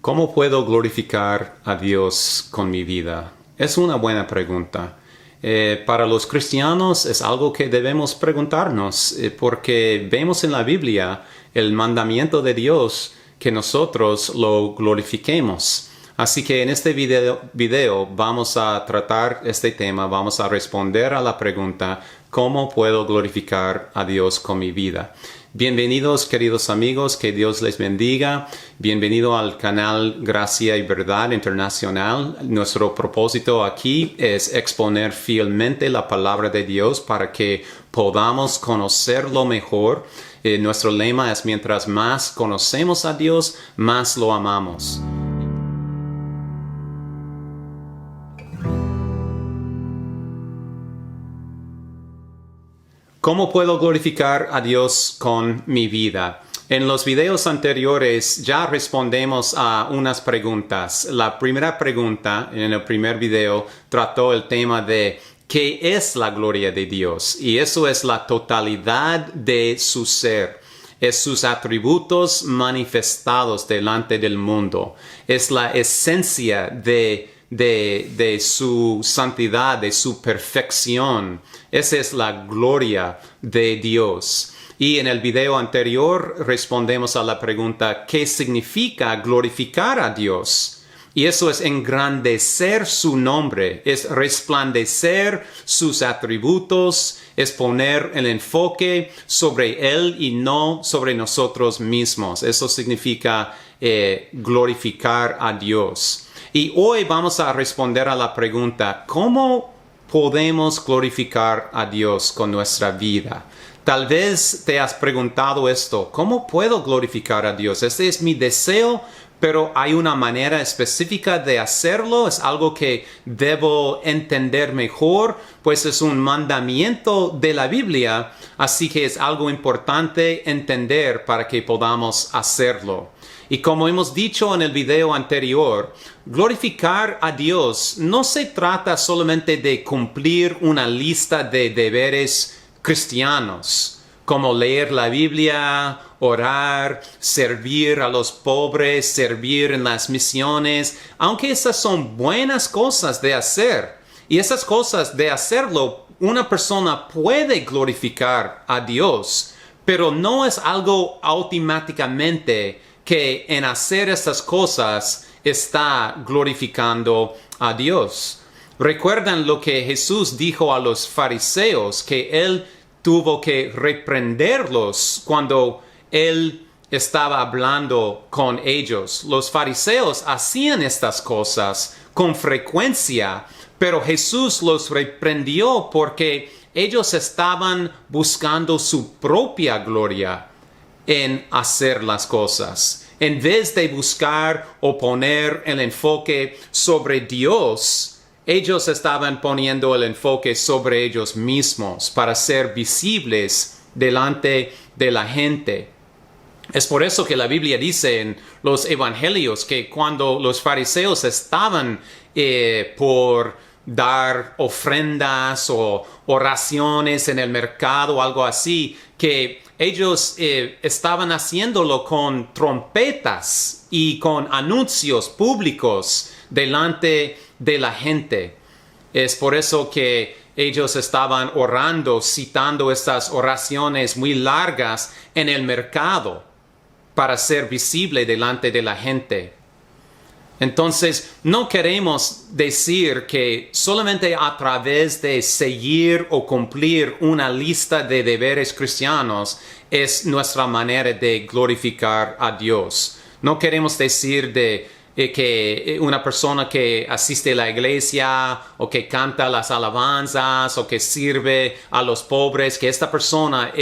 ¿Cómo puedo glorificar a Dios con mi vida? Es una buena pregunta. Para los cristianos es algo que debemos preguntarnos porque vemos en la Biblia el mandamiento de Dios que nosotros lo glorifiquemos. Así que en este video vamos a tratar este tema, vamos a responder a la pregunta ¿cómo puedo glorificar a Dios con mi vida? Bienvenidos queridos amigos, que Dios les bendiga. Bienvenido al canal Gracia y Verdad Internacional. Nuestro propósito aquí es exponer fielmente la palabra de Dios para que podamos conocerlo mejor. Nuestro lema es mientras más conocemos a Dios, más lo amamos. ¿Cómo puedo glorificar a Dios con mi vida? En los videos anteriores ya respondemos a unas preguntas. La primera pregunta en el primer video trató el tema de ¿qué es la gloria de Dios? Y eso es la totalidad de su ser. Es sus atributos manifestados delante del mundo. Es la esencia de su santidad, de su perfección. Esa es la gloria de Dios. Y en el video anterior respondemos a la pregunta ¿qué significa glorificar a Dios? Y eso es engrandecer su nombre, es resplandecer sus atributos, es poner el enfoque sobre Él y no sobre nosotros mismos. Eso significa glorificar a Dios. Y hoy vamos a responder a la pregunta, ¿cómo podemos glorificar a Dios con nuestra vida? Tal vez te has preguntado esto, ¿cómo puedo glorificar a Dios? Este es mi deseo, pero hay una manera específica de hacerlo, es algo que debo entender mejor, pues es un mandamiento de la Biblia, así que es algo importante entender para que podamos hacerlo. Y como hemos dicho en el video anterior, glorificar a Dios no se trata solamente de cumplir una lista de deberes cristianos, como leer la Biblia, orar, servir a los pobres, servir en las misiones, aunque esas son buenas cosas de hacer. Y esas cosas de hacerlo, una persona puede glorificar a Dios, pero no es algo automáticamente que en hacer estas cosas está glorificando a Dios. ¿Recuerdan lo que Jesús dijo a los fariseos? Que Él tuvo que reprenderlos cuando Él estaba hablando con ellos. Los fariseos hacían estas cosas con frecuencia, pero Jesús los reprendió porque ellos estaban buscando su propia gloria en hacer las cosas. En vez de buscar o poner el enfoque sobre Dios, ellos estaban poniendo el enfoque sobre ellos mismos para ser visibles delante de la gente. Es por eso que la Biblia dice en los evangelios que cuando los fariseos estaban por dar ofrendas o oraciones en el mercado o algo así, que ellos estaban haciéndolo con trompetas y con anuncios públicos delante de la gente. Es por eso que ellos estaban orando, citando estas oraciones muy largas en el mercado para ser visible delante de la gente. Entonces, no queremos decir que solamente a través de seguir o cumplir una lista de deberes cristianos es nuestra manera de glorificar a Dios. No queremos decir que una persona que asiste a la iglesia o que canta las alabanzas o que sirve a los pobres, que esta persona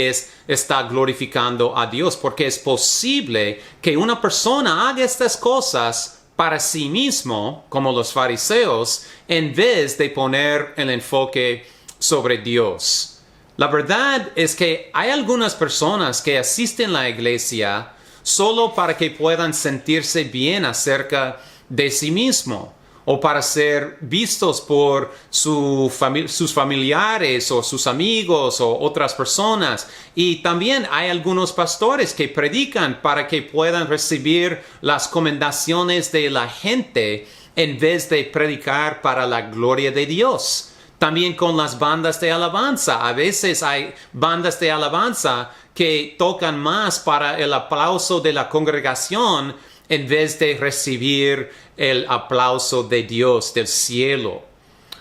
está glorificando a Dios, porque es posible que una persona haga estas cosas para sí mismo, como los fariseos, en vez de poner el enfoque sobre Dios. La verdad es que hay algunas personas que asisten a la iglesia solo para que puedan sentirse bien acerca de sí mismo, o para ser vistos por sus familiares o sus amigos o otras personas. Y también hay algunos pastores que predican para que puedan recibir las comendaciones de la gente en vez de predicar para la gloria de Dios. También con las bandas de alabanza. A veces hay bandas de alabanza que tocan más para el aplauso de la congregación en vez de recibir el aplauso de Dios, del cielo.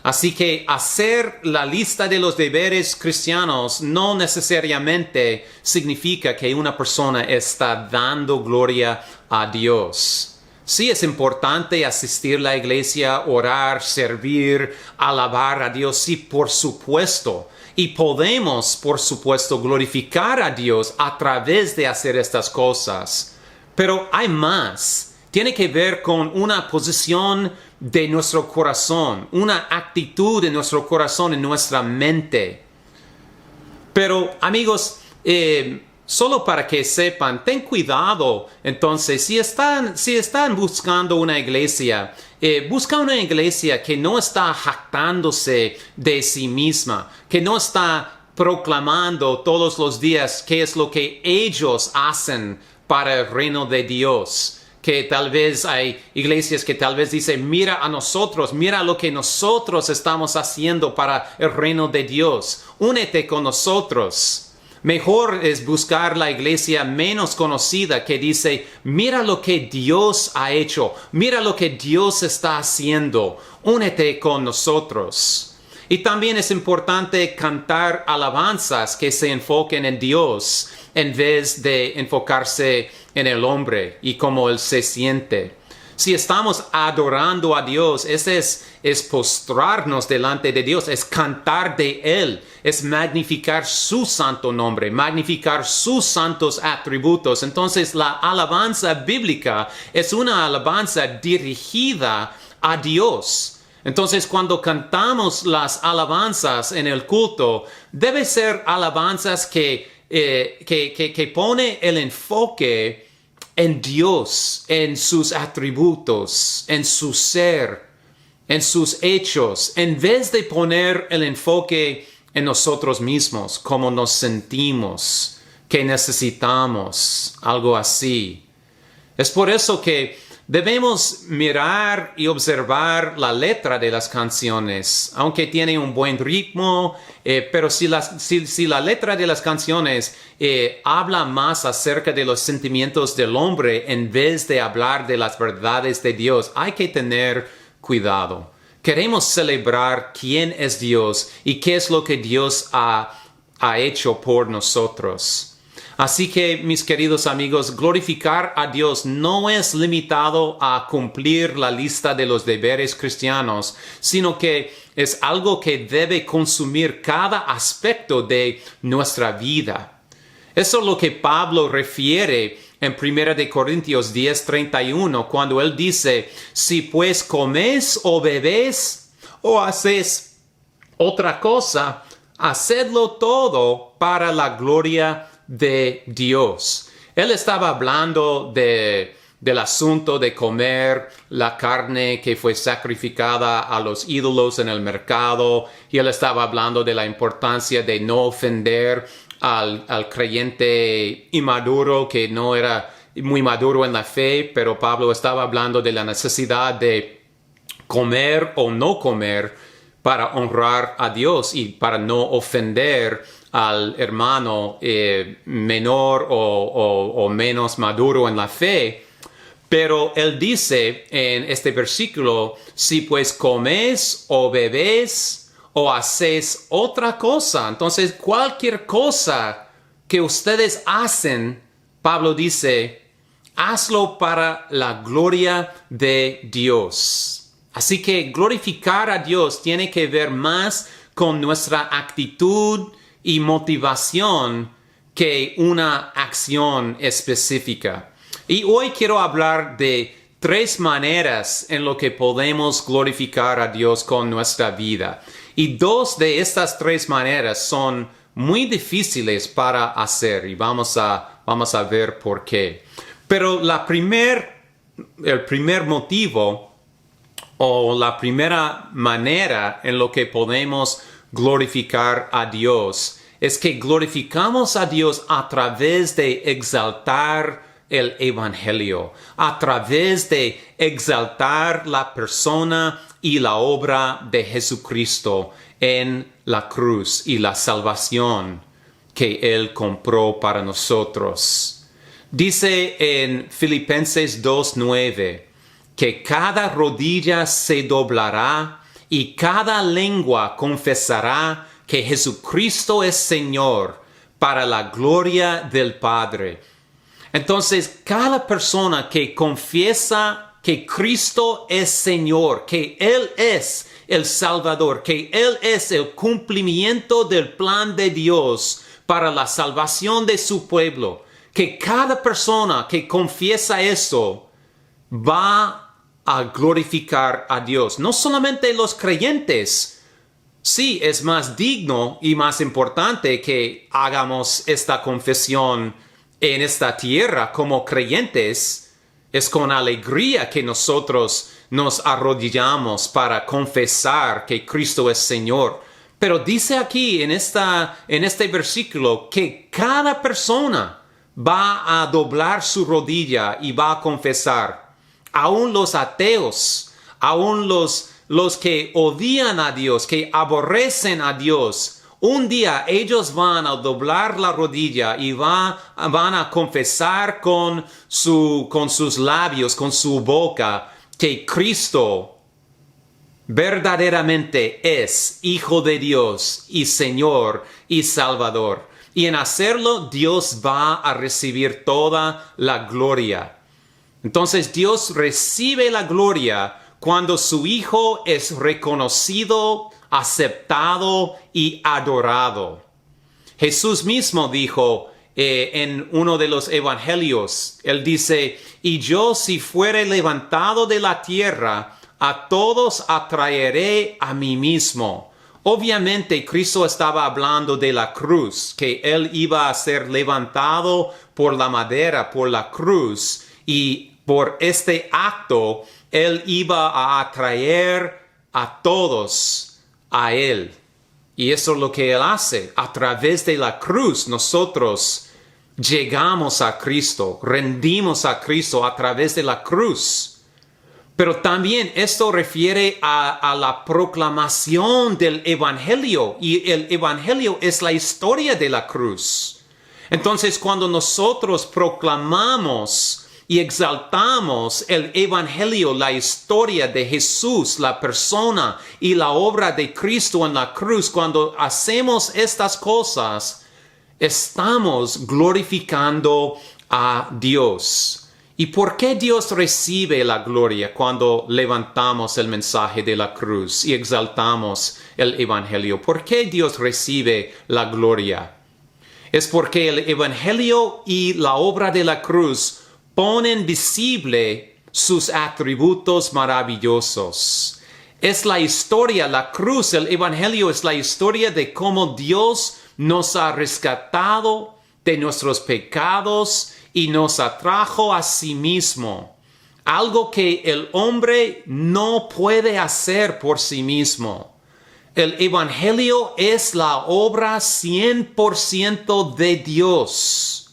Así que hacer la lista de los deberes cristianos no necesariamente significa que una persona está dando gloria a Dios. Sí es importante asistir a la iglesia, orar, servir, alabar a Dios, sí, por supuesto. Y podemos, por supuesto, glorificar a Dios a través de hacer estas cosas. Pero hay más. Tiene que ver con una posición de nuestro corazón, una actitud de nuestro corazón, en nuestra mente. Pero, amigos, solo para que sepan, ten cuidado. Entonces, si están buscando una iglesia, busca una iglesia que no está jactándose de sí misma, que no está proclamando todos los días qué es lo que ellos hacen para el reino de Dios. Que tal vez hay iglesias que tal vez dicen, mira a nosotros, mira lo que nosotros estamos haciendo para el reino de Dios. Únete con nosotros. Mejor es buscar la iglesia menos conocida que dice, mira lo que Dios ha hecho, mira lo que Dios está haciendo, únete con nosotros. Y también es importante cantar alabanzas que se enfoquen en Dios en vez de enfocarse en el hombre y cómo él se siente. Si estamos adorando a Dios, ese es postrarnos delante de Dios, es cantar de Él, es magnificar su santo nombre, magnificar sus santos atributos. Entonces, la alabanza bíblica es una alabanza dirigida a Dios. Entonces, cuando cantamos las alabanzas en el culto, debe ser alabanzas que pone el enfoque en Dios, en sus atributos, en su ser, en sus hechos, en vez de poner el enfoque en nosotros mismos, cómo nos sentimos, qué necesitamos, algo así. Es por eso que debemos mirar y observar la letra de las canciones, aunque tiene un buen ritmo, pero si la letra de las canciones habla más acerca de los sentimientos del hombre en vez de hablar de las verdades de Dios, hay que tener cuidado. Queremos celebrar quién es Dios y qué es lo que Dios ha hecho por nosotros. Así que, mis queridos amigos, glorificar a Dios no es limitado a cumplir la lista de los deberes cristianos, sino que es algo que debe consumir cada aspecto de nuestra vida. Eso es lo que Pablo refiere en 1 Corintios 10:31, cuando él dice, si pues coméis o bebéis o hacéis otra cosa, hacedlo todo para la gloria de Dios. Él estaba hablando del asunto de comer la carne que fue sacrificada a los ídolos en el mercado, y él estaba hablando de la importancia de no ofender al creyente inmaduro que no era muy maduro en la fe, pero Pablo estaba hablando de la necesidad de comer o no comer para honrar a Dios y para no ofender al hermano menor o menos maduro en la fe. Pero él dice en este versículo, si pues coméis o bebéis o hacéis otra cosa, entonces cualquier cosa que ustedes hacen, Pablo dice, hazlo para la gloria de Dios. Así que glorificar a Dios tiene que ver más con nuestra actitud y motivación que una acción específica. Y hoy quiero hablar de 3 maneras en lo que podemos glorificar a Dios con nuestra vida. Y 2 de estas 3 maneras son muy difíciles para hacer y vamos a ver por qué. Pero el primer motivo o la primera manera en lo que podemos glorificar a Dios es que glorificamos a Dios a través de exaltar el Evangelio, a través de exaltar la persona y la obra de Jesucristo en la cruz y la salvación que Él compró para nosotros. Dice en Filipenses 2:9 que cada rodilla se doblará y cada lengua confesará que Jesucristo es Señor para la gloria del Padre. Entonces, cada persona que confiesa que Cristo es Señor, que Él es el Salvador, que Él es el cumplimiento del plan de Dios para la salvación de su pueblo, que cada persona que confiesa eso va a glorificar a Dios. No solamente los creyentes. Sí, es más digno y más importante que hagamos esta confesión en esta tierra como creyentes. Es con alegría que nosotros nos arrodillamos para confesar que Cristo es Señor. Pero dice aquí en este versículo que cada persona va a doblar su rodilla y va a confesar. Aún los ateos, aún los que odian a Dios, que aborrecen a Dios, un día ellos van a doblar la rodilla y van a confesar con sus labios, con su boca, que Cristo verdaderamente es Hijo de Dios y Señor y Salvador. Y en hacerlo, Dios va a recibir toda la gloria. Entonces Dios recibe la gloria cuando su Hijo es reconocido, aceptado y adorado. Jesús mismo dijo en uno de los evangelios, Él dice, y yo si fuere levantado de la tierra, a todos atraeré a mí mismo. Obviamente Cristo estaba hablando de la cruz, que Él iba a ser levantado por la madera, por la cruz, y por este acto, Él iba a atraer a todos a Él. Y eso es lo que Él hace. A través de la cruz, nosotros llegamos a Cristo, rendimos a Cristo a través de la cruz. Pero también esto refiere a la proclamación del Evangelio. Y el Evangelio es la historia de la cruz. Entonces, cuando nosotros proclamamos y exaltamos el Evangelio, la historia de Jesús, la persona y la obra de Cristo en la cruz, cuando hacemos estas cosas, estamos glorificando a Dios. ¿Y por qué Dios recibe la gloria cuando levantamos el mensaje de la cruz y exaltamos el Evangelio? ¿Por qué Dios recibe la gloria? Es porque el Evangelio y la obra de la cruz ponen visible sus atributos maravillosos. Es la historia, la cruz, el Evangelio es la historia de cómo Dios nos ha rescatado de nuestros pecados y nos atrajo a sí mismo. Algo que el hombre no puede hacer por sí mismo. El Evangelio es la obra 100% de Dios.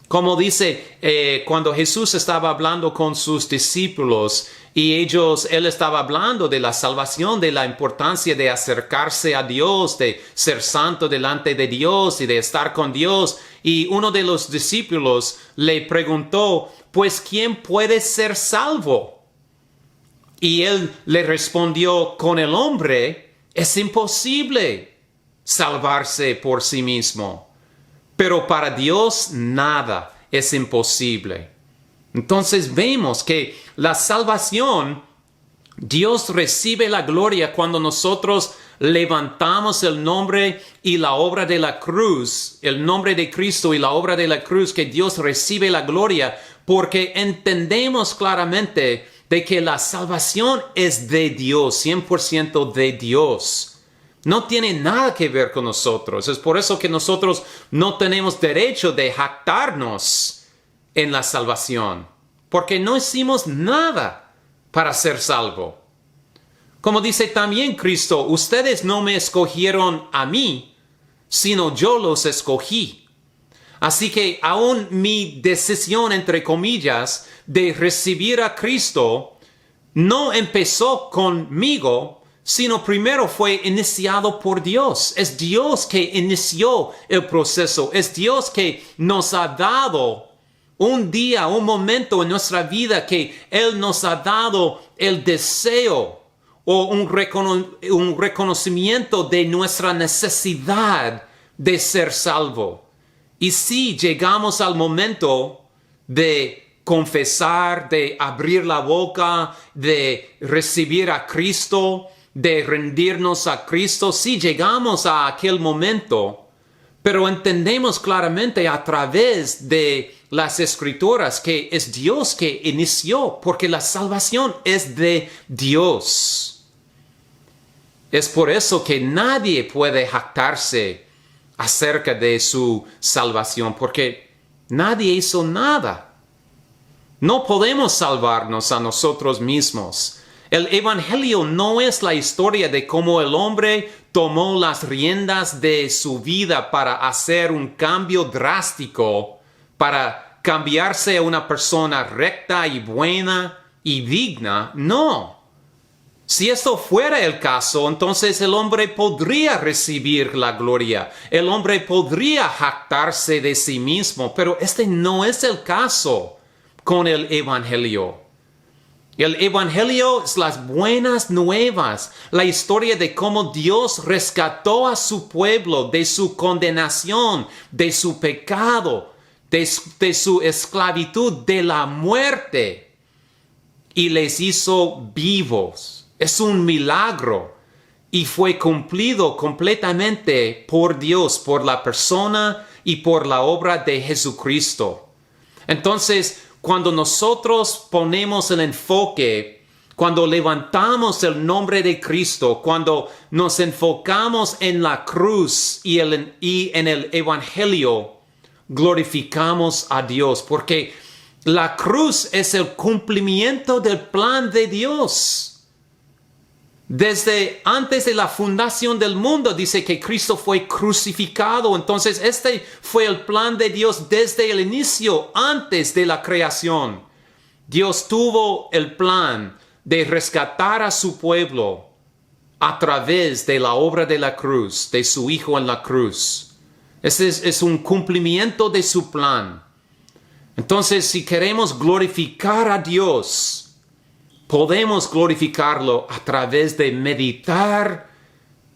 Como dice, cuando Jesús estaba hablando con sus discípulos y Él estaba hablando de la salvación, de la importancia de acercarse a Dios, de ser santo delante de Dios y de estar con Dios. Y uno de los discípulos le preguntó, pues, ¿quién puede ser salvo? Y Él le respondió, con el hombre es imposible salvarse por sí mismo. Pero para Dios nada es imposible. Entonces vemos que la salvación, Dios recibe la gloria cuando nosotros levantamos el nombre y la obra de la cruz, el nombre de Cristo y la obra de la cruz, que Dios recibe la gloria, porque entendemos claramente de que la salvación es de Dios, 100% de Dios. No tiene nada que ver con nosotros. Es por eso que nosotros no tenemos derecho de jactarnos en la salvación. Porque no hicimos nada para ser salvo. Como dice también Cristo, ustedes no me escogieron a mí, sino yo los escogí. Así que aún mi decisión, entre comillas, de recibir a Cristo no empezó conmigo, sino primero fue iniciado por Dios. Es Dios que inició el proceso. Es Dios que nos ha dado un día, un momento en nuestra vida que Él nos ha dado el deseo o un reconocimiento de nuestra necesidad de ser salvo. Y si llegamos al momento de confesar, de abrir la boca, de recibir a Cristo, de rendirnos a Cristo, si llegamos a aquel momento, pero entendemos claramente a través de las Escrituras que es Dios que inició, porque la salvación es de Dios. Es por eso que nadie puede jactarse acerca de su salvación, porque nadie hizo nada. No podemos salvarnos a nosotros mismos. El Evangelio no es la historia de cómo el hombre tomó las riendas de su vida para hacer un cambio drástico, para cambiarse a una persona recta y buena y digna. No. Si esto fuera el caso, entonces el hombre podría recibir la gloria. El hombre podría jactarse de sí mismo, pero este no es el caso con el Evangelio. El Evangelio es las buenas nuevas, la historia de cómo Dios rescató a su pueblo de su condenación, de su pecado, de su esclavitud, de la muerte, y les hizo vivos. Es un milagro y fue cumplido completamente por Dios, por la persona y por la obra de Jesucristo. Entonces, cuando nosotros ponemos el enfoque, cuando levantamos el nombre de Cristo, cuando nos enfocamos en la cruz y en el Evangelio, glorificamos a Dios, porque la cruz es el cumplimiento del plan de Dios. Desde antes de la fundación del mundo dice que Cristo fue crucificado. Entonces este fue el plan de Dios desde el inicio, antes de la creación. Dios tuvo el plan de rescatar a su pueblo a través de la obra de la cruz, de su Hijo en la cruz. Este es un cumplimiento de su plan. Entonces, si queremos glorificar a Dios, podemos glorificarlo a través de meditar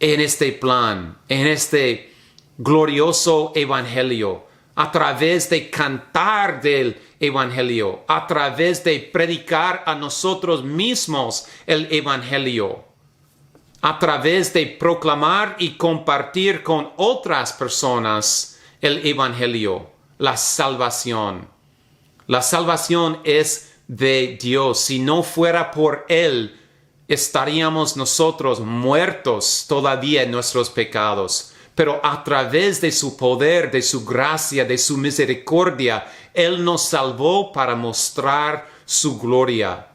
en este plan, en este glorioso Evangelio, a través de cantar del Evangelio, a través de predicar a nosotros mismos el Evangelio, a través de proclamar y compartir con otras personas el Evangelio, la salvación. La salvación es de Dios. Si no fuera por Él, estaríamos nosotros muertos todavía en nuestros pecados. Pero a través de su poder, de su gracia, de su misericordia, Él nos salvó para mostrar su gloria.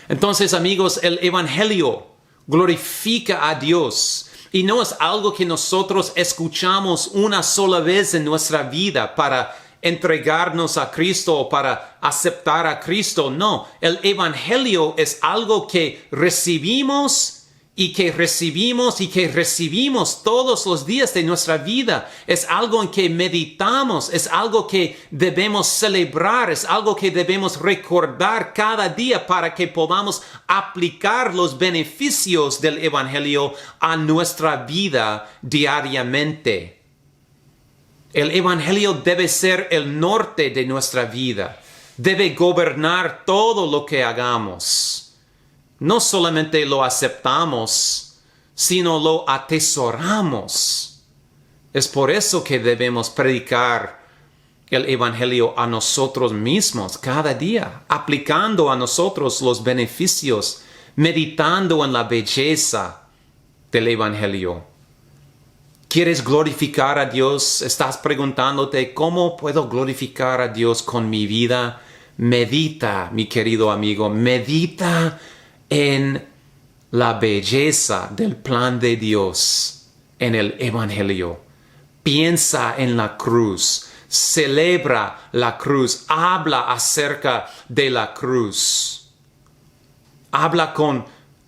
Entonces, amigos, el Evangelio glorifica a Dios. Y no es algo que nosotros escuchamos una sola vez en nuestra vida para entregarnos a Cristo o para aceptar a Cristo. No, el Evangelio es algo que recibimos y que recibimos y que recibimos todos los días de nuestra vida. Es algo en que meditamos, es algo que debemos celebrar, es algo que debemos recordar cada día para que podamos aplicar los beneficios del Evangelio a nuestra vida diariamente. El Evangelio debe ser el norte de nuestra vida. Debe gobernar todo lo que hagamos. No solamente lo aceptamos, sino lo atesoramos. Es por eso que debemos predicar el Evangelio a nosotros mismos cada día, aplicando a nosotros los beneficios, meditando en la belleza del Evangelio. ¿Quieres glorificar a Dios? ¿Estás preguntándote cómo puedo glorificar a Dios con mi vida? Medita, mi querido amigo, medita en la belleza del plan de Dios en el Evangelio. Piensa en la cruz, celebra la cruz, habla acerca de la cruz. Habla con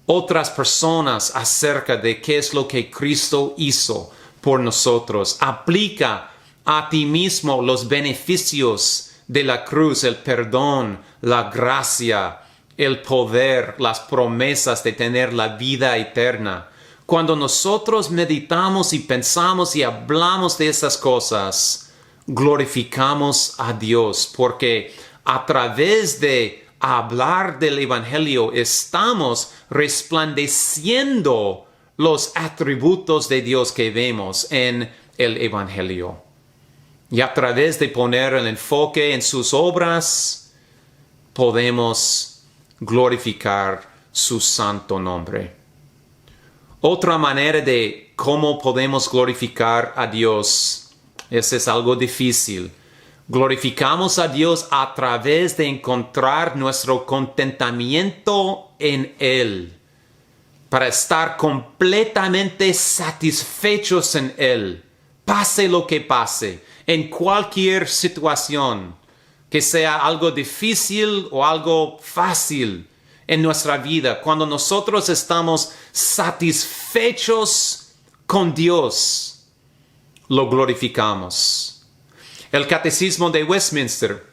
otras personas acerca de qué es lo que Cristo hizo por nosotros. Aplica a ti mismo los beneficios de la cruz, el perdón, la gracia, el poder, las promesas de tener la vida eterna. Cuando nosotros meditamos y pensamos y hablamos de esas cosas, glorificamos a Dios, porque a través de hablar del Evangelio estamos resplandeciendo los atributos de Dios que vemos en el Evangelio. Y a través de poner el enfoque en sus obras, podemos glorificar su santo nombre. Otra manera de cómo podemos glorificar a Dios, ese es algo difícil. Glorificamos a Dios a través de encontrar nuestro contentamiento en Él, para estar completamente satisfechos en Él, pase lo que pase, en cualquier situación, que sea algo difícil o algo fácil en nuestra vida. Cuando nosotros estamos satisfechos con Dios, lo glorificamos. El Catecismo de Westminster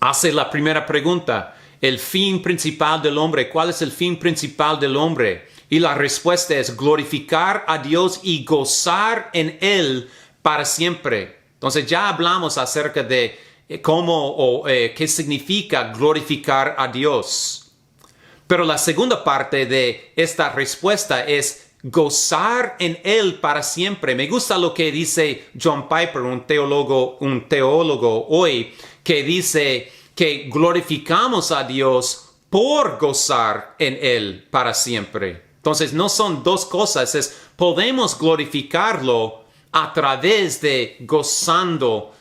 hace la primera pregunta: el fin principal del hombre. ¿Cuál es el fin principal del hombre? Y la respuesta es glorificar a Dios y gozar en Él para siempre. Entonces ya hablamos acerca de cómo o qué significa glorificar a Dios. Pero la segunda parte de esta respuesta es gozar en Él para siempre. Me gusta lo que dice John Piper, un teólogo hoy, que dice que glorificamos a Dios por gozar en Él para siempre. Entonces no son dos cosas, podemos glorificarlo a través de gozándonos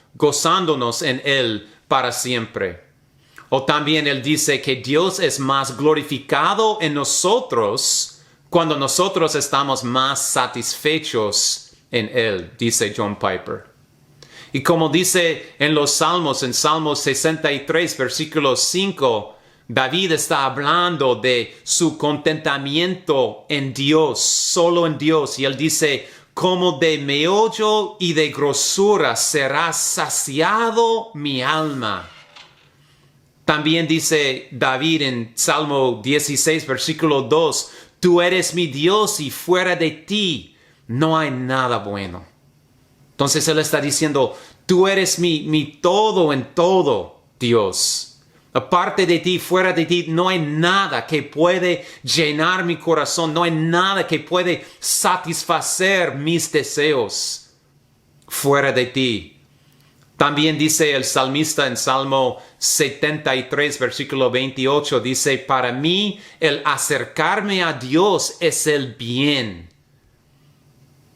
en Él para siempre. O también él dice que Dios es más glorificado en nosotros cuando nosotros estamos más satisfechos en Él, dice John Piper. Y como dice en los Salmos, en Salmos 63, versículo 5, David está hablando de su contentamiento en Dios, solo en Dios. Y él dice: como de meollo y de grosura será saciado mi alma. También dice David en Salmo 16, versículo 2, tú eres mi Dios y fuera de ti no hay nada bueno. Entonces él está diciendo, tú eres mi todo en todo, Dios. Aparte de ti, fuera de ti, no hay nada que puede llenar mi corazón. No hay nada que puede satisfacer mis deseos fuera de ti. También dice el salmista en Salmo 73, versículo 28, dice, para mí el acercarme a Dios es el bien.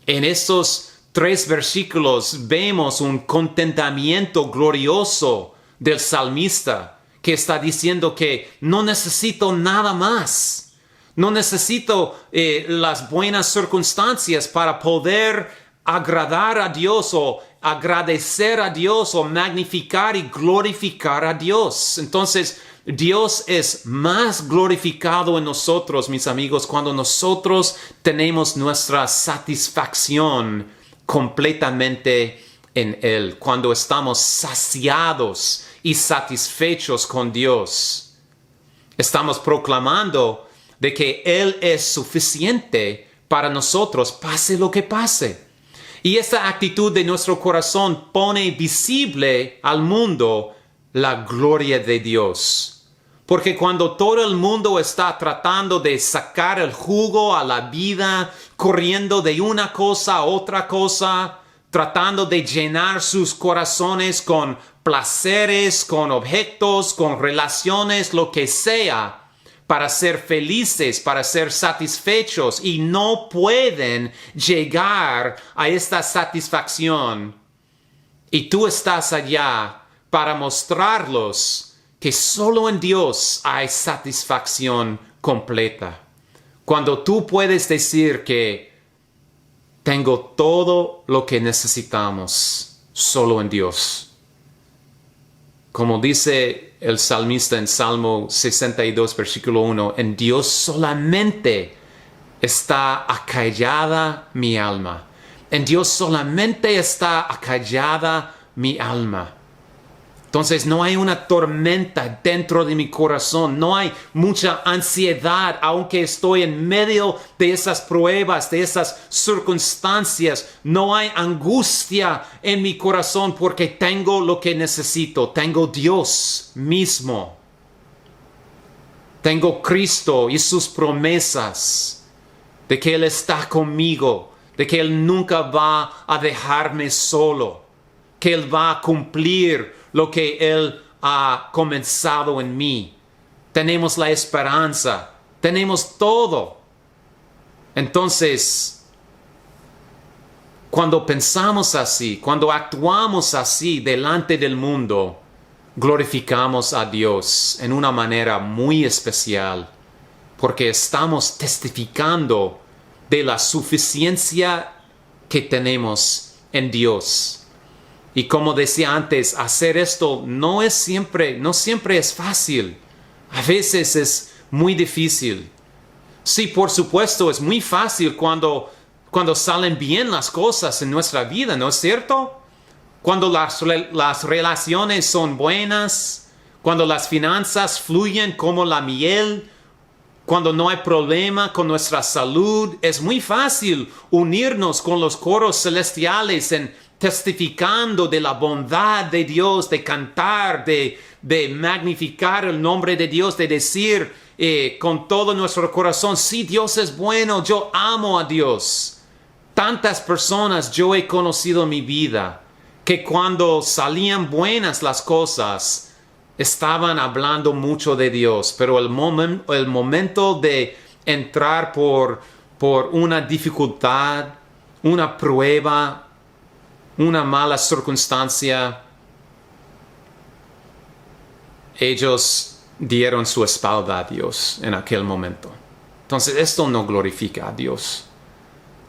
En estos 3 versículos vemos un contentamiento glorioso del salmista, que está diciendo que no necesito nada más. No necesito las buenas circunstancias para poder agradar a Dios o agradecer a Dios o magnificar y glorificar a Dios. Entonces, Dios es más glorificado en nosotros, mis amigos, cuando nosotros tenemos nuestra satisfacción completamente en Él, cuando estamos saciados y satisfechos con Dios. Estamos proclamando de que Él es suficiente para nosotros, pase lo que pase. Y esta actitud de nuestro corazón pone visible al mundo la gloria de Dios. Porque cuando todo el mundo está tratando de sacar el jugo a la vida, corriendo de una cosa a otra cosa, tratando de llenar sus corazones con placeres, con objetos, con relaciones, lo que sea, para ser felices, para ser satisfechos, y no pueden llegar a esta satisfacción. Y tú estás allá para mostrarlos que solo en Dios hay satisfacción completa. Cuando tú puedes decir que tengo todo lo que necesitamos solo en Dios. Como dice el salmista en Salmo 62, versículo 1, en Dios solamente está acallada mi alma. En Dios solamente está acallada mi alma. Entonces no hay una tormenta dentro de mi corazón, no hay mucha ansiedad, aunque estoy en medio de esas pruebas, de esas circunstancias. No hay angustia en mi corazón porque tengo lo que necesito, tengo Dios mismo. Tengo Cristo y sus promesas de que Él está conmigo, de que Él nunca va a dejarme solo, que Él va a cumplir lo que Él ha comenzado en mí. Tenemos la esperanza, tenemos todo. Entonces, cuando pensamos así, cuando actuamos así delante del mundo, glorificamos a Dios en una manera muy especial, porque estamos testificando de la suficiencia que tenemos en Dios. Y como decía antes, hacer esto no siempre es fácil. A veces es muy difícil. Sí, por supuesto, es muy fácil cuando salen bien las cosas en nuestra vida, ¿no es cierto? Cuando las relaciones son buenas, cuando las finanzas fluyen como la miel, cuando no hay problema con nuestra salud, es muy fácil unirnos con los coros celestiales en testificando de la bondad de Dios, de cantar, de magnificar el nombre de Dios, de decir con todo nuestro corazón, sí, Dios es bueno, yo amo a Dios. Tantas personas yo he conocido en mi vida que cuando salían buenas las cosas, estaban hablando mucho de Dios, pero el momento de entrar por una dificultad, una prueba, una mala circunstancia, ellos dieron su espalda a Dios en aquel momento. Entonces esto no glorifica a Dios.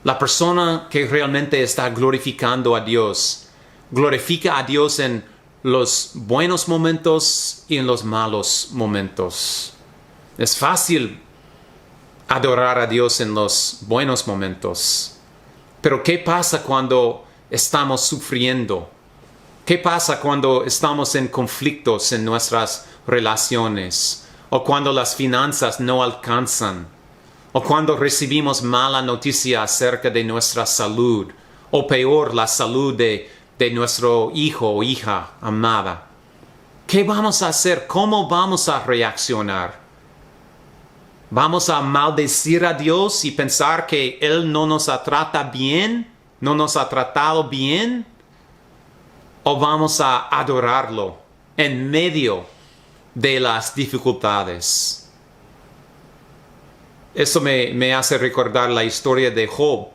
La persona que realmente está glorificando a Dios, glorifica a Dios en los buenos momentos y en los malos momentos. Es fácil adorar a Dios en los buenos momentos. Pero ¿qué pasa cuando estamos sufriendo? ¿Qué pasa cuando estamos en conflictos en nuestras relaciones? ¿O cuando las finanzas no alcanzan? ¿O cuando recibimos mala noticia acerca de nuestra salud? ¿O peor, la salud de nuestro hijo o hija amada? ¿Qué vamos a hacer? ¿Cómo vamos a reaccionar? ¿Vamos a maldecir a Dios y pensar que Él no nos trata bien? ¿No nos ha tratado bien? ¿O vamos a adorarlo en medio de las dificultades? Eso me hace recordar la historia de Job,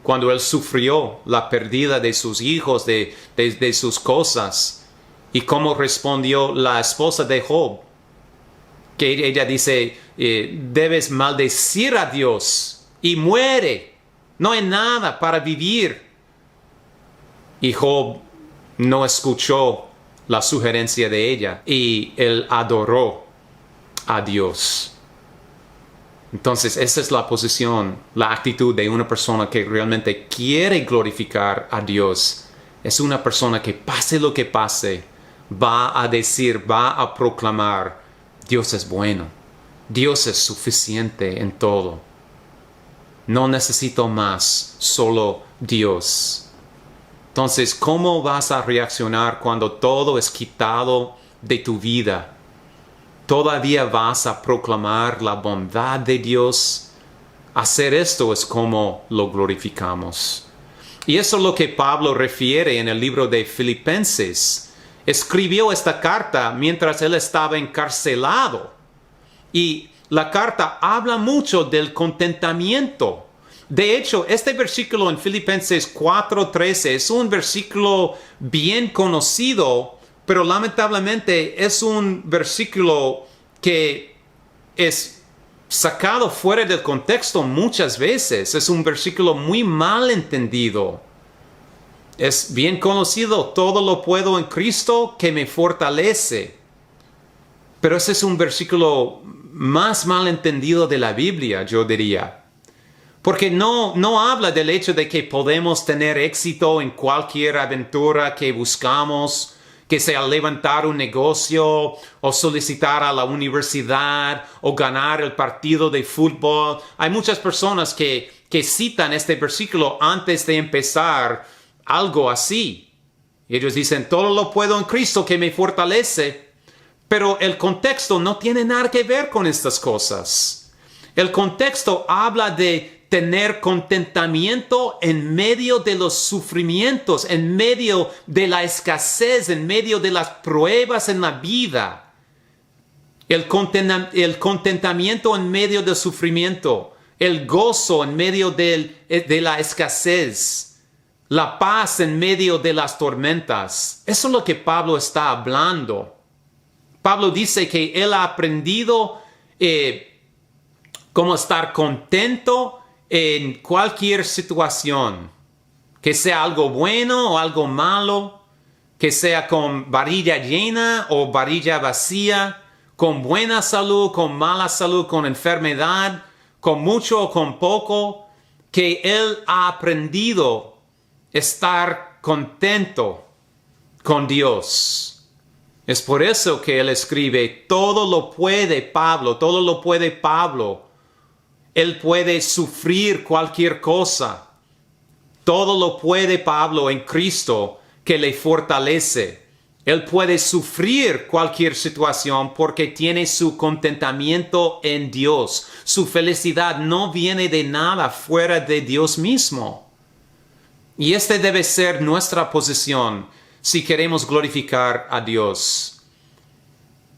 cuando él sufrió la pérdida de sus hijos, de sus cosas, y cómo respondió la esposa de Job, que ella dice, debes maldecir a Dios y muere. No hay nada para vivir. Y Job no escuchó la sugerencia de ella y él adoró a Dios. Entonces, esa es la posición, la actitud de una persona que realmente quiere glorificar a Dios. Es una persona que pase lo que pase, va a decir, va a proclamar, Dios es bueno, Dios es suficiente en todo. No necesito más, solo Dios. Entonces, ¿cómo vas a reaccionar cuando todo es quitado de tu vida? ¿Todavía vas a proclamar la bondad de Dios? Hacer esto es como lo glorificamos. Y eso es lo que Pablo refiere en el libro de Filipenses. Escribió esta carta mientras él estaba encarcelado. Y la carta habla mucho del contentamiento. De hecho, este versículo en Filipenses 4:13 es un versículo bien conocido pero lamentablemente es un versículo que es sacado fuera del contexto muchas veces. Es un versículo muy mal entendido. Es bien conocido, todo lo puedo en Cristo que me fortalece. Pero ese es un versículo más mal entendido de la Biblia, yo diría. Porque no habla del hecho de que podemos tener éxito en cualquier aventura que buscamos, que sea levantar un negocio o solicitar a la universidad o ganar el partido de fútbol. Hay muchas personas que citan este versículo antes de empezar algo así. Ellos dicen, todo lo puedo en Cristo que me fortalece. Pero el contexto no tiene nada que ver con estas cosas. El contexto habla de tener contentamiento en medio de los sufrimientos, en medio de la escasez, en medio de las pruebas en la vida. El contentamiento en medio del sufrimiento, el gozo en medio de la escasez, la paz en medio de las tormentas. Eso es lo que Pablo está hablando. Pablo dice que él ha aprendido cómo estar contento en cualquier situación, que sea algo bueno o algo malo, que sea con varilla llena o varilla vacía, con buena salud, con mala salud, con enfermedad, con mucho o con poco, que él ha aprendido estar contento con Dios. Es por eso que él escribe, todo lo puede Pablo, todo lo puede Pablo. Él puede sufrir cualquier cosa. Todo lo puede Pablo en Cristo que le fortalece. Él puede sufrir cualquier situación porque tiene su contentamiento en Dios. Su felicidad no viene de nada fuera de Dios mismo. Y esta debe ser nuestra posición si queremos glorificar a Dios.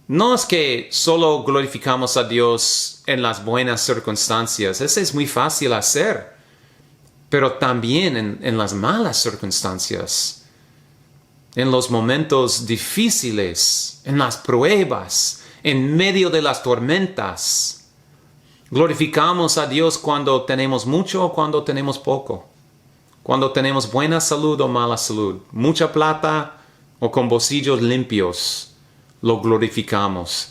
No es que solo glorificamos a Dios en las buenas circunstancias. Eso es muy fácil hacer. Pero también en las malas circunstancias. En los momentos difíciles, en las pruebas, en medio de las tormentas. Glorificamos a Dios cuando tenemos mucho o cuando tenemos poco. Cuando tenemos buena salud o mala salud. Mucha plata o con bolsillos limpios. Lo glorificamos,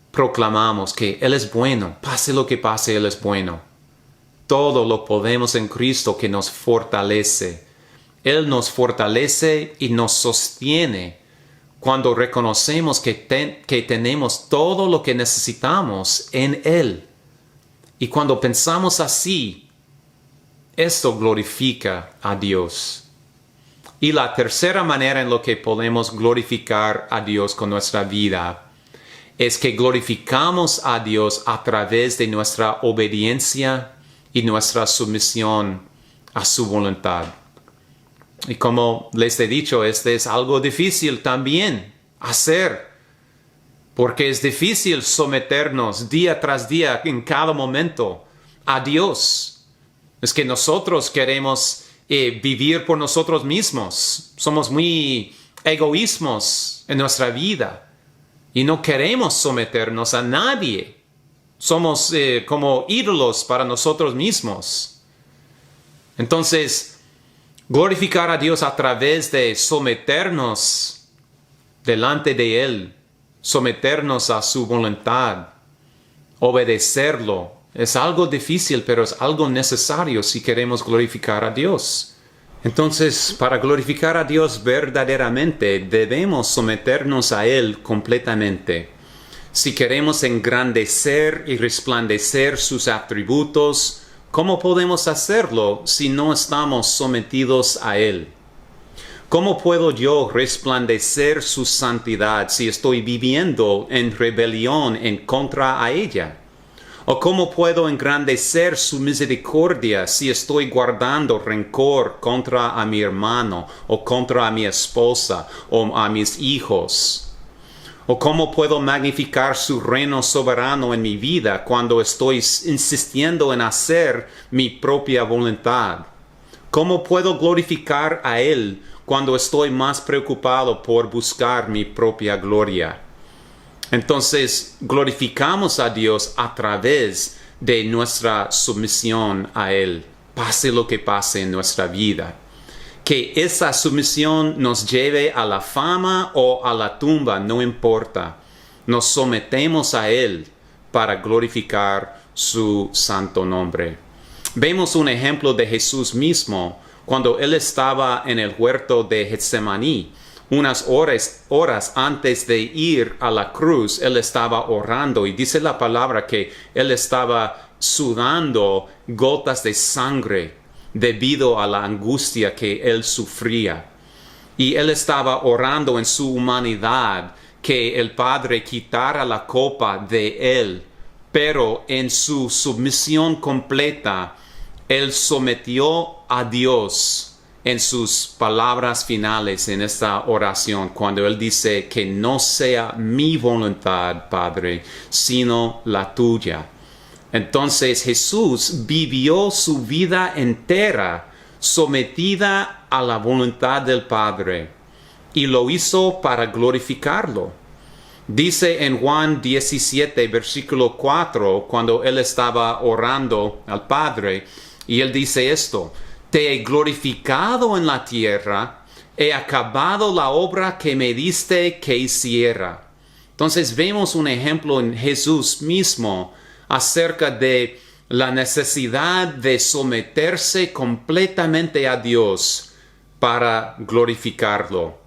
proclamamos que Él es bueno, pase lo que pase, Él es bueno. Todo lo podemos en Cristo que nos fortalece. Él nos fortalece y nos sostiene cuando reconocemos que tenemos todo lo que necesitamos en Él. Y cuando pensamos así, esto glorifica a Dios. Y la tercera manera en la que podemos glorificar a Dios con nuestra vida es que glorificamos a Dios a través de nuestra obediencia y nuestra sumisión a su voluntad. Y como les he dicho, este es algo difícil también hacer, porque es difícil someternos día tras día en cada momento a Dios. Es que nosotros queremos vivir por nosotros mismos. Somos muy egoísmos en nuestra vida y no queremos someternos a nadie. Somos como ídolos para nosotros mismos. Entonces, glorificar a Dios a través de someternos delante de Él, someternos a su voluntad, obedecerlo. Es algo difícil, pero es algo necesario si queremos glorificar a Dios. Entonces, para glorificar a Dios verdaderamente, debemos someternos a Él completamente. Si queremos engrandecer y resplandecer sus atributos, ¿cómo podemos hacerlo si no estamos sometidos a Él? ¿Cómo puedo yo resplandecer su santidad si estoy viviendo en rebelión en contra a ella? ¿O cómo puedo engrandecer su misericordia si estoy guardando rencor contra a mi hermano, o contra a mi esposa, o a mis hijos? ¿O cómo puedo magnificar su reino soberano en mi vida cuando estoy insistiendo en hacer mi propia voluntad? ¿Cómo puedo glorificar a Él cuando estoy más preocupado por buscar mi propia gloria. Entonces, glorificamos a Dios a través de nuestra sumisión a Él, pase lo que pase en nuestra vida. Que esa sumisión nos lleve a la fama o a la tumba, no importa. Nos sometemos a Él para glorificar su santo nombre. Vemos un ejemplo de Jesús mismo cuando Él estaba en el huerto de Getsemaní. Unas horas antes de ir a la cruz, Él estaba orando y dice la palabra que Él estaba sudando gotas de sangre debido a la angustia que Él sufría. Y Él estaba orando en su humanidad que el Padre quitara la copa de Él, pero en su sumisión completa, Él sometió a Dios en sus palabras finales en esta oración, cuando Él dice que no sea mi voluntad, Padre, sino la tuya. Entonces Jesús vivió su vida entera sometida a la voluntad del Padre y lo hizo para glorificarlo. Dice en Juan 17, versículo 4, cuando Él estaba orando al Padre, y Él dice esto: te he glorificado en la tierra, he acabado la obra que me diste que hiciera. Entonces vemos un ejemplo en Jesús mismo acerca de la necesidad de someterse completamente a Dios para glorificarlo.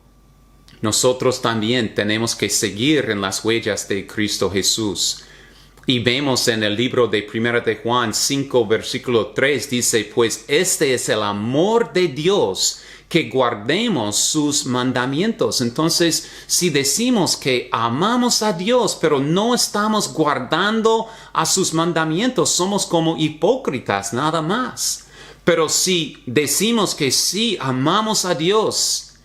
Nosotros también tenemos que seguir en las huellas de Cristo Jesús. Y vemos en el libro de 1 de Juan 5, versículo 3, dice: pues este es el amor de Dios, que guardemos sus mandamientos. Entonces, si decimos que amamos a Dios, pero no estamos guardando a sus mandamientos, somos como hipócritas, nada más. Pero si decimos que sí, amamos a Dios,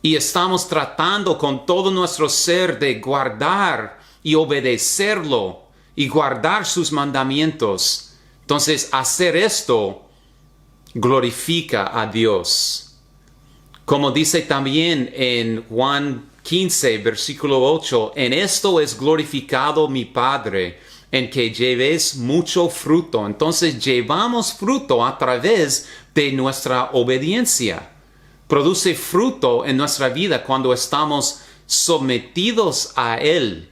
y estamos tratando con todo nuestro ser de guardar y obedecerlo y guardar sus mandamientos, entonces hacer esto glorifica a Dios. Como dice también en Juan 15, versículo 8, en esto es glorificado mi Padre, en que llevéis mucho fruto. Entonces llevamos fruto a través de nuestra obediencia. Produce fruto en nuestra vida cuando estamos sometidos a Él.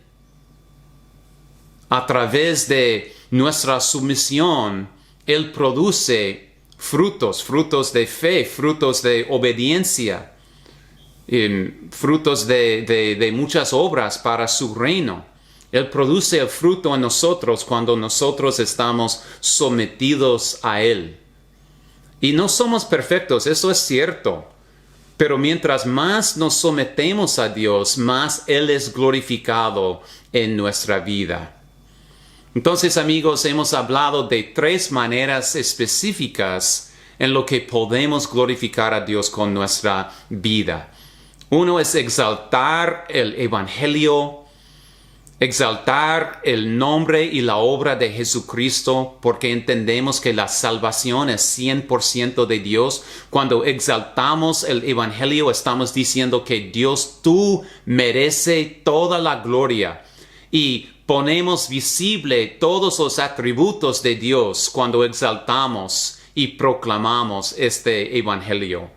A través de nuestra sumisión, Él produce frutos de fe, frutos de obediencia, frutos de muchas obras para su reino. Él produce el fruto en nosotros cuando nosotros estamos sometidos a Él. Y no somos perfectos, eso es cierto. Pero mientras más nos sometemos a Dios, más Él es glorificado en nuestra vida. Entonces, amigos, hemos hablado de 3 maneras específicas en lo que podemos glorificar a Dios con nuestra vida. Uno es exaltar el Evangelio, exaltar el nombre y la obra de Jesucristo, porque entendemos que la salvación es 100% de Dios. Cuando exaltamos el Evangelio, estamos diciendo que Dios, tú mereces toda la gloria. Y ponemos visible todos los atributos de Dios cuando exaltamos y proclamamos este Evangelio.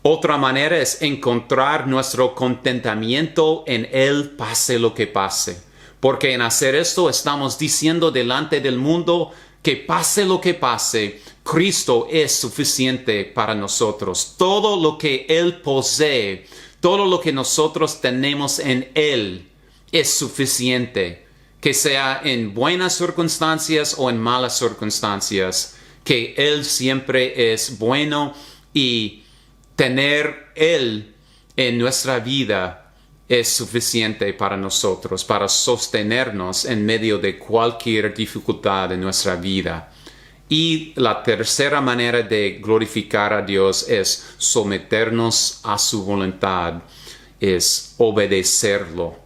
Otra manera es encontrar nuestro contentamiento en Él, pase lo que pase. Porque en hacer esto estamos diciendo delante del mundo que pase lo que pase, Cristo es suficiente para nosotros. Todo lo que Él posee, todo lo que nosotros tenemos en Él es suficiente. Que sea en buenas circunstancias o en malas circunstancias, que Él siempre es bueno, y tener Él en nuestra vida es suficiente para nosotros, para sostenernos en medio de cualquier dificultad en nuestra vida. Y la tercera manera de glorificar a Dios es someternos a su voluntad, es obedecerlo,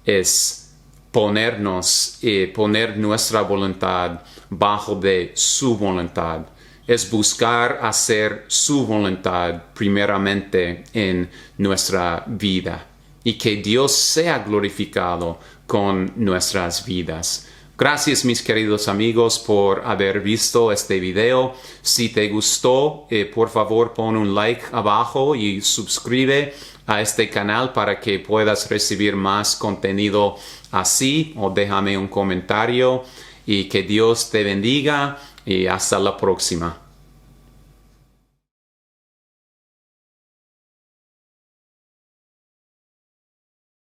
es poner nuestra voluntad bajo de su voluntad. es buscar hacer su voluntad primeramente en nuestra vida y que Dios sea glorificado con nuestras vidas. Gracias, mis queridos amigos, por haber visto este video. Si te gustó, por favor pon un like abajo y suscribe a este canal para que puedas recibir más contenido así, o déjame un comentario y que Dios te bendiga y hasta la próxima.